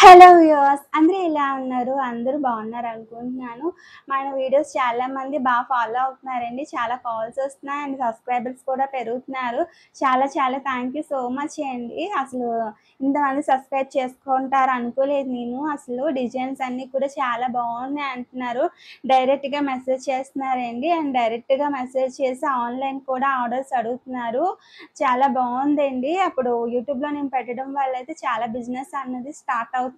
Hello viewers, అందరూ ఎలా ఉన్నారు? అందరూ బాగున్నారు అనుకుంటున్నాను. మన వీడియోస్ చాలామంది ఫాలో అవుతున్నారండి. చాలా కాల్స్ వస్తున్నాయి అండ్ సబ్స్క్రైబర్స్ కూడా పెరుగుతున్నారు. చాలా చాలా థ్యాంక్ యూ సో మచ్ అండి. అసలు ఇంతమంది సబ్స్క్రైబ్ చేసుకుంటారు అనుకోలేదు నేను. అసలు డిజైన్స్ అన్నీ కూడా చాలా బాగున్నాయి అంటున్నారు. డైరెక్ట్‌గా మెసేజ్ చేస్తున్నారండి అండ్ డైరెక్ట్‌గా మెసేజ్ చేసి ఆన్‌లైన్ కూడా ఆర్డర్స్ అడుగుతున్నారు. చాలా బాగుందండి. అప్పుడు యూట్యూబ్‌లో నేను పెట్టడం వల్ల అయితే చాలా బిజినెస్ అన్నది స్టార్ట్ అవుతుంది.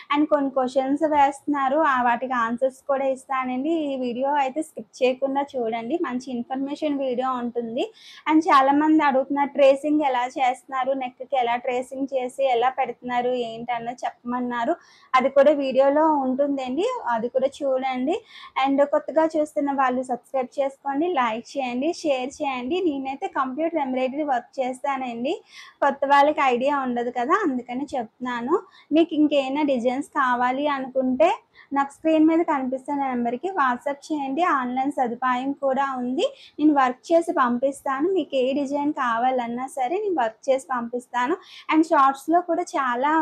అండ్ కొన్ని క్వెషన్స్ వేస్తున్నారు. వాటికి ఆన్సర్స్ కూడా ఇస్తానండి. ఈ వీడియో అయితే స్కిప్ చేయకుండా చూడండి. మంచి ఇన్ఫర్మేషన్ వీడియో ఉంటుంది. అండ్ చాలామంది అడుగుతున్నారు ట్రేసింగ్ ఎలా చేస్తున్నారు? నెక్‌కి ఎలా ట్రేసింగ్ చేసి ఎలా పెడుతున్నారు? ఏంటన్నది చెప్పమన్నారు. అది కూడా వీడియోలో ఉంటుందండి. అది కూడా చూడండి. అండ్ కొత్తగా చూస్తున్న వాళ్ళు సబ్స్క్రైబ్ చేసుకోండి, లైక్ చేయండి, షేర్ చేయండి. నేనైతే కంప్యూటర్ ఎంబ్రాయిడరీ వర్క్ చేస్తానండి. కొత్త వాళ్ళకి ఐడియా ఉండదు కదా! అందుకని చెప్తున్నాను. మీకు ఇంకేమైనా డిజైన్స్ కావాలి అనుకుంటే నాకు స్క్రీన్ మీద కనిపిస్తున్న నెంబర్‌కి వాట్సాప్ చేయండి. ఆన్‌లైన్ సదుపాయం కూడా ఉంది. నేను వర్క్ చేసి పంపిస్తాను. మీకు ఏ డిజైన్ కావాలన్నా సరే నేను వర్క్ చేసి పంపిస్తాను. అండ్ షార్ట్స్‌లో కూడా చాలా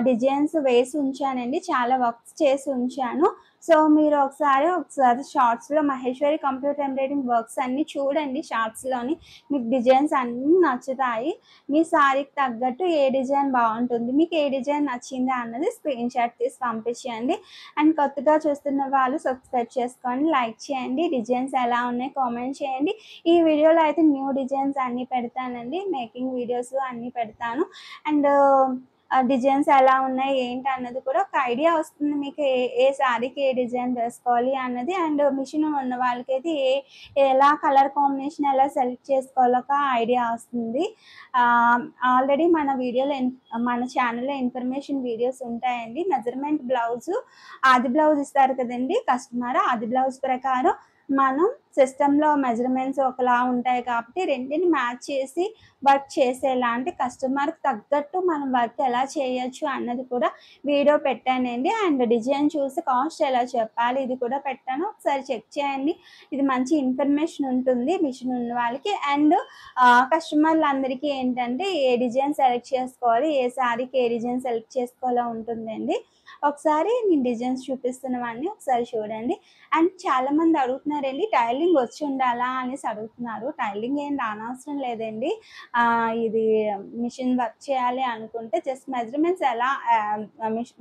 డిజైన్స్ వేసి ఉంచానండి. చాలా వర్క్స్ చేసి ఉంచాను. సో, మీరు ఒకసారి షార్ట్స్‌లో మహేశ్వరి కంప్యూటర్ ఎంబ్రాయిడరింగ్ వర్క్స్ అన్నీ చూడండి షార్ట్స్‌లోని. మీకు డిజైన్స్ అన్నీ నచ్చుతాయి. మీ శారీకి తగ్గట్టు ఏ డిజైన్ బావుంటుంది, మీకు ఏ డిజైన్ నచ్చిందా అన్నది స్క్రీన్‌షాట్ తీసి పంపించేయండి. అండ్ కొత్తగా చూస్తున్న వాళ్ళు సబ్స్క్రైబ్ చేసుకోండి, లైక్ చేయండి. డిజైన్స్ ఎలా ఉన్నాయి కామెంట్ చేయండి. ఈ వీడియోలో అయితే న్యూ డిజైన్స్ అన్నీ పెడతానండి. మేకింగ్ వీడియోస్ అన్నీ పెడతాను. అండ్ డిజైన్స్ ఎలా ఉన్నాయి ఏంటి అన్నది కూడా ఒక ఐడియా వస్తుంది మీకు. ఏ ఏ శారీకి ఏ డిజైన్ వేసుకోవాలి అన్నది. అండ్ మిషన్ ఉన్న వాళ్ళకైతే ఎలా కలర్ కాంబినేషన్ ఎలా సెలెక్ట్ చేసుకోవాలో ఒక ఐడియా వస్తుంది. ఆల్రెడీ మన ఛానల్‌లో ఇన్ఫర్మేషన్ వీడియోస్ ఉంటాయండి. మెజర్‌మెంట్ బ్లౌజు, ఆది బ్లౌజ్ ఇస్తారు కదండీ కస్టమర్. ఆది బ్లౌజ్ ప్రకారం మనం సిస్టమ్‌లో మెజర్‌మెంట్స్ ఒకలా ఉంటాయి కాబట్టి రెండిటిని మ్యాచ్ చేసి వర్క్ చేసేలా, అంటే కస్టమర్‌కి తగ్గట్టు మనం వర్క్ ఎలా చేయొచ్చు అన్నది కూడా వీడియో పెట్టానండి. అండ్ డిజైన్ చూసి కాస్ట్ ఎలా చెప్పాలి ఇది కూడా పెట్టాను. ఒకసారి చెక్ చేయండి. ఇది మంచి ఇన్ఫర్మేషన్ ఉంటుంది మిషన్ ఉన్న వాళ్ళకి. అండ్ కస్టమర్లందరికీ ఏంటంటే ఏ డిజైన్ సెలెక్ట్ చేసుకోవాలి, ఏ శారీకి ఏ డిజైన్ సెలెక్ట్ చేసుకోవాలో ఉంటుందండి. ఒకసారి నేను డిజైన్స్ చూపిస్తున్నవన్నీ ఒకసారి చూడండి. అండ్ చాలామంది అడుగుతున్నారండి టైలరింగ్ వచ్చి ఉండాలా అనేసి అడుగుతున్నారు. టైలరింగ్ ఏం రానవసరం లేదండి. ఇది మిషన్ వర్క్ చేయాలి అనుకుంటే జస్ట్ మెజర్‌మెంట్స్ ఎలా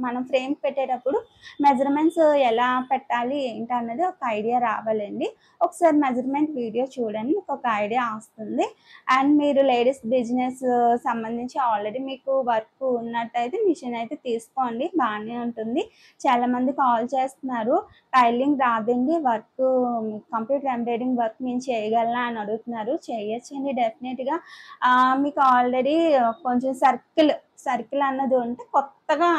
మనం ఫ్రేమ్ పెట్టేటప్పుడు మెజర్‌మెంట్స్ ఎలా పెట్టాలి ఏంటన్నది ఒక ఐడియా రావాలండి. ఒకసారి మెజర్‌మెంట్ వీడియో చూడండి. మీకొక ఐడియా వస్తుంది. అండ్ మీరు లేడీస్ బిజినెస్ సంబంధించి ఆల్రెడీ మీకు వర్క్ ఉన్నట్టయితే మిషన్ అయితే తీసుకోండి. బానే ఉంటుంది. చాలామంది కాల్ చేస్తున్నారు. టైలరింగ్ రాదండి, కంప్యూటర్ ఎంబ్రాయిడరింగ్ వర్క్ నేను చేయగలనా అని అడుగుతున్నారు. చేయొచ్చండి డెఫినెట్‌గా. మీకు ఆల్రెడీ కొంచెం సర్కిల్ అన్నది ఉంటే కొత్తగా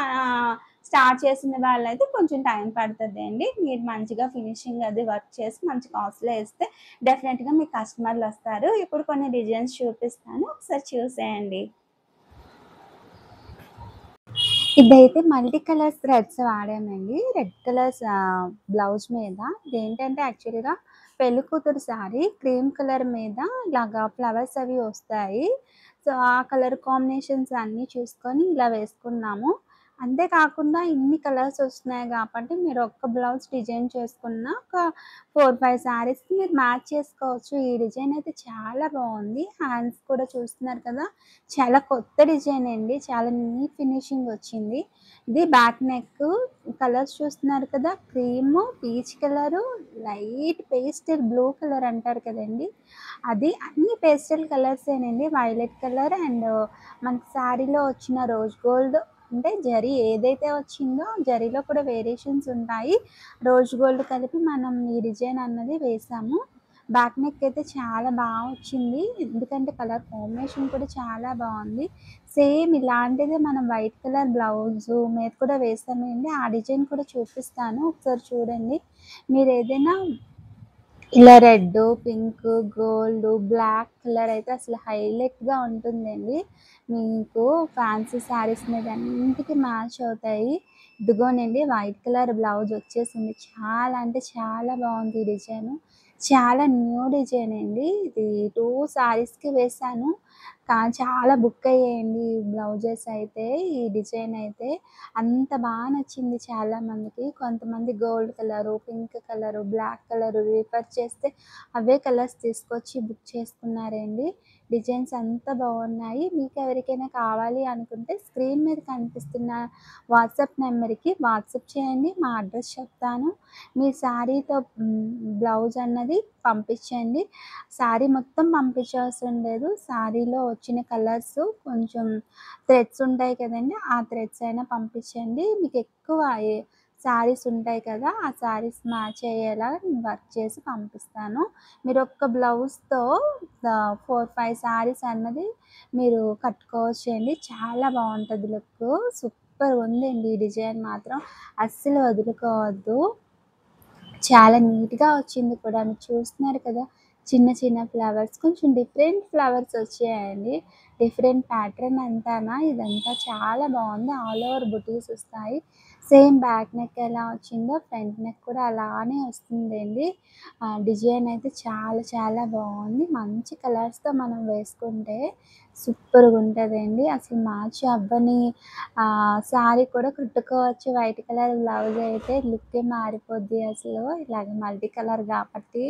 స్టార్ట్ చేసిన వాళ్ళైతే కొంచెం టైం పడతదండి. మీరు మంచిగా ఫినిషింగ్ అది వర్క్ చేసి మంచి కాస్ట్‌లో ఇస్తే డెఫినెట్‌గా మీకు కస్టమర్‌లొస్తారు. ఇప్పుడు కొన్ని డిజైన్స్ చూపిస్తాను. ఒకసారి చూసేయండి. ఇదైతే మల్టీ కలర్ థ్రెడ్స్ వాడానండి. రెడ్ కలర్స్ బ్లౌజ్ మీద. ఇదేంటంటే యాక్చువల్‌గా పెళ్ళికూతురు శారీ క్రీమ్ కలర్ మీద ఇలాగా ఫ్లవర్స్ అవి వస్తాయి. సో, ఆ కలర్ కాంబినేషన్స్ అన్నీ చూసుకొని ఇలా వేసుకున్నాము. అంతే కాకుండా ఇన్ని కలర్స్ వస్తున్నాయి కాబట్టి మీరు ఒక్క బ్లౌజ్ డిజైన్ చేసుకున్న ఒక 4, 5 శారీస్‌కి మీరు మ్యాచ్ చేసుకోవచ్చు. ఈ డిజైన్ అయితే చాలా బావుంది. హ్యాండ్స్ కూడా చూస్తున్నారు కదా! చాలా కొత్త డిజైన్ అండి. చాలా నీట్ ఫినిషింగ్ వచ్చింది. ఇది బ్యాక్ నెక్ కలర్స్ చూస్తున్నారు కదా! Cream, peach colour, light pastel blue colour అంటారు కదండీ! అది అన్ని పేస్టల్ కలర్సేనండి. వైలెట్ కలర్ అండ్ మనకి శారీలో వచ్చిన రోజ్ గోల్డ్, అంటే జరీ ఏదైతే వచ్చిందో జరీలో కూడా వేరియేషన్స్ ఉంటాయి. రోజ్ గోల్డ్ కలిపి మనం ఈ డిజైన్ అన్నది వేసాము. బ్యాక్ నెక్ అయితే చాలా వచ్చింది. ఎందుకంటే కలర్ కాంబినేషన్ కూడా చాలా బావుంది. సేమ్ ఇలాంటిదే మనం వైట్ కలర్ బ్లౌజు మీద కూడా వేసామండి. ఆ డిజైన్ కూడా చూపిస్తాను. ఒకసారి చూడండి. మీరేదైనా ఇలా red, pink, gold, black colour అయితే అసలు హైలైట్‌గా ఉంటుందండి. మీకు ఫ్యాన్సీ శారీస్ మీద అన్నిటికి మ్యాచ్ అవుతాయి. ఇదిగోనండి వైట్ కలర్ బ్లౌజ్ వచ్చేసింది. చాలా అంటే చాలా బావుంది ఈ డిజైను. చాలా న్యూ డిజైన్ అండి. ఇది 2 శారీస్‌కి వేశాను. చాలా బుక్ అయ్యాయండి ఈ బ్లౌజెస్ అయితే. ఈ డిజైన్ అయితే అంత నచ్చింది చాలామందికి. కొంతమంది gold colour, pink colour, black colour refer చేస్తే అవే కలర్స్ తీసుకొచ్చి బుక్ చేసుకున్నారండి. డిజైన్స్ అంతా బాగున్నాయి. మీకు ఎవరికైనా కావాలి అనుకుంటే స్క్రీన్ మీద కనిపిస్తున్న వాట్సాప్ నెంబర్‌కి వాట్సాప్ చేయండి. మా అడ్రస్ చెప్తాను. మీ శారీతో బ్లౌజ్ అన్నది పంపించండి. శారీ మొత్తం పంపించవసరం లేదు. శారీలో వచ్చిన కలర్స్ కొంచెం థ్రెడ్స్ ఉంటాయి కదండీ! ఆ థ్రెడ్స్ అయినా పంపించండి. మీకు ఎక్కువ శారీస్ ఉంటాయి కదా! ఆ శారీస్ మ్యాచ్ అయ్యేలా వర్క్ చేసి పంపిస్తాను. మీరు ఒక్క బ్లౌజ్‌తో 4, 5 శారీస్ అన్నది మీరు కట్టుకోవచ్చండి. చాలా బావుంటది లుక్కు. సూపర్‌గుందండి ఈ డిజైన్ మాత్రం. అస్సలు వదులుకోవద్దు. చాలా నీట్‌గా వచ్చింది కూడా. మీరు చూస్తున్నారు కదా! చిన్న చిన్న ఫ్లవర్స్ కొంచెం డిఫరెంట్ ఫ్లవర్స్ వచ్చాయండి. డిఫరెంట్ ప్యాటర్న్ అంతానా ఇదంతా చాలా బావుంది. ఆల్ ఓవర్ బుటీస్ వస్తాయి. సేమ్ బ్యాక్ నెక్ ఎలా వచ్చిందో ఫ్రంట్ నెక్ కూడా అలానే వస్తుందండి. డిజైన్ అయితే చాలా చాలా బావుంది. మంచి కలర్స్‌తో మనం వేసుకుంటే సూపర్‌గుంటదండి. అసలు మ్యాచ్ అవ్వని శారీ కూడా కుట్టుకోవచ్చు. వైట్ కలర్ బ్లౌజ్ అయితే లుక్కే మారిపోద్ది అసలు. ఇలాగ మల్టీ కలర్ కాబట్టి.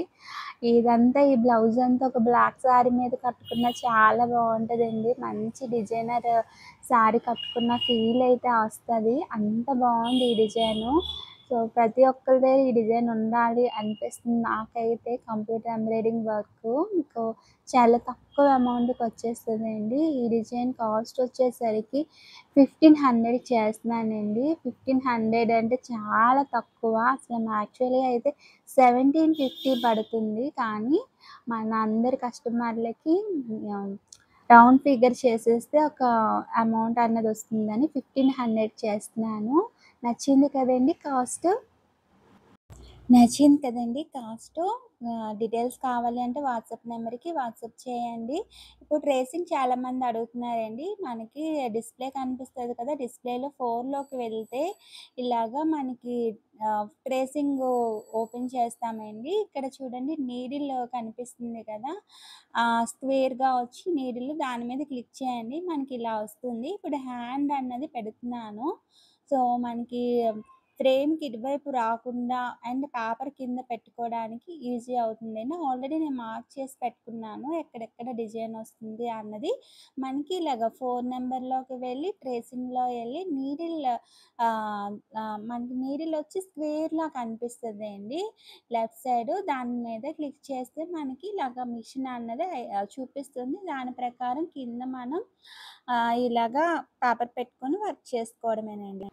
ఇదంతా ఈ బ్లౌజ్ అంతా ఒక బ్లాక్ శారీ మీద కట్టుకున్న చాలా బావుంటదండి. మంచి డిజైనర్ శారీ కట్టుకున్న ఫీల్ అయితే వస్తది. అంత బావుంది ఈ డిజైను. సో, ప్రతి ఒక్కరి దగ్గర ఈ డిజైన్ ఉండాలి అనిపిస్తుంది నాకైతే. కంప్యూటర్ ఎంబ్రాయిడింగ్ వర్కు మీకు చాలా తక్కువ అమౌంట్‌కి వచ్చేస్తదండి. ఈ డిజైన్ కాస్ట్ వచ్చేసరికి 1500 చేస్తున్నానండి. 1500 అంటే చాలా తక్కువ. అసలు యాక్చువల్‌గా అయితే 1750 పడుతుంది. కానీ మన అందరి కస్టమర్లకి ఆహ్, రౌండ్ ఫిగర్ చేసేస్తే ఒక అమౌంట్ అన్నది వస్తుందని 1500 చేస్తున్నాను. నచ్చింది కదండీ కాస్ట్. నచ్చింది కదండీ కాస్టు. డీటెయిల్స్ కావాలి అంటే వాట్సాప్ నెంబర్‌కి వాట్సాప్ చేయండి. ఇప్పుడు ట్రేసింగ్ చాలామంది అడుగుతున్నారండి. మనకి డిస్‌ప్లే కనిపిస్తది కదా! డిస్‌ప్లేలో 4లోకి వెళ్తే ఇలాగా మనకి ట్రేసింగు ఓపెన్ చేస్తామండి. ఇక్కడ చూడండి నీడిల్ కనిపిస్తుంది కదా! స్క్వేర్‌గా వచ్చి నీడిల్ దాని మీద క్లిక్ చేయండి. మనకి ఇలా వస్తుంది. ఇప్పుడు హ్యాండ్ అన్నది పెడుతున్నాను. సో, మనకి ఫ్రేమ్‌కి ఇటువైపు రాకుండా అండ్ పేపర్ కింద పెట్టుకోవడానికి ఈజీ అవుతుందండి. ఆల్రెడీ నేను మార్క్ చేసి పెట్టుకున్నాను. ఎక్కడెక్కడ డిజైన్ వస్తుంది అన్నది. మనకి ఇలాగ 4 నంబర్‌లోకి వెళ్ళి ట్రేసింగ్‌లో ఎళ్లి మనకి నీడిల్ వచ్చి స్క్వేర్‌లా కనిపిస్తదండి లెఫ్ట్ సైడు. దాని మీద క్లిక్ చేస్తే మనకి ఇలాగ మిషన్ అన్నది చూపిస్తుంది. దాని ప్రకారం కింద మనం ఇలాగా పేపర్ పెట్టుకొని వర్క్ చేసుకోవడమేనండి.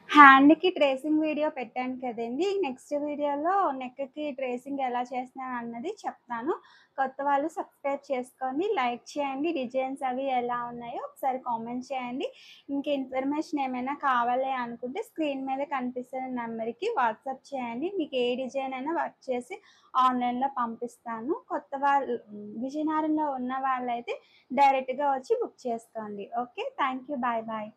హ్యాండ్‌కి ట్రేసింగ్ వీడియో పెట్టాను కదండీ! నెక్స్ట్ వీడియోలో నెక్‌కి ట్రేసింగ్ ఎలా చేస్తున్నానన్నది చెప్తాను. కొత్త వాళ్ళు సబ్స్క్రైబ్ చేసుకోండి, లైక్ చేయండి. డిజైన్స్ అవి ఎలా ఉన్నాయో ఒకసారి కామెంట్ చేయండి. ఇంక ఇన్ఫర్మేషన్ ఏమైనా కావాలి అనుకుంటే స్క్రీన్ మీద కనిపిస్తున్న నంబర్‌కి వాట్సాప్ చేయండి. మీకు ఏ డిజైన్ అయినా వర్క్ చేసి ఆన్‌లైన్‌లో పంపిస్తాను. కొత్త వాళ్ళు విజయనగరంలో ఉన్న వాళ్ళైతే డైరెక్ట్‌గా వచ్చి బుక్ చేసుకోండి. Okay. Thank you. Bye bye.